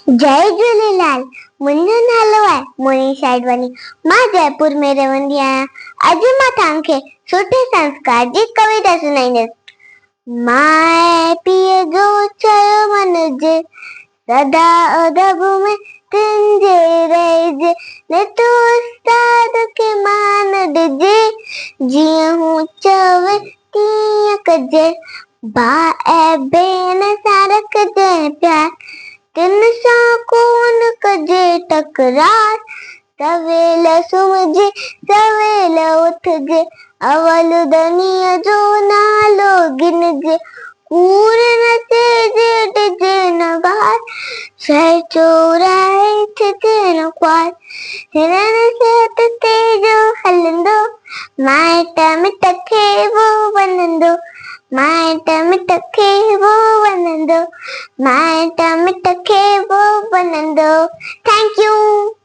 जय झूलेलाल। मुंहिंजो नालो आहे मोनिशा आडवाणी। मां जयपुर में रहंदी आहियां। अॼु मां तव्हांखे सुठे संस्कार जी कविता सुणाईंदसि। माए पीउ जो चयो मञिजे, सदा अदब में तुंहिंजे रहिजे, न तूं उस्ताद खे मान ॾिजे, जीअं हू चवे तीअं कजे। भाउ ऐं भेण सां रखिजे प्यार, तिन सां कोन कजे तकरार। सवेल सुम्हिजे सवेल उथजे, अवल दनीअ जो नालो गिनजे, कूड़ न चइजे ॾिजे न गार, शइ चोराए थिजे न ख्वार। हिननि सिहत ते जो हलंदो, माइट मिट खे वो वणंदो, माइट मिट खे वो वणंदो, माइट मिट खे वो वणंदो। Thank you.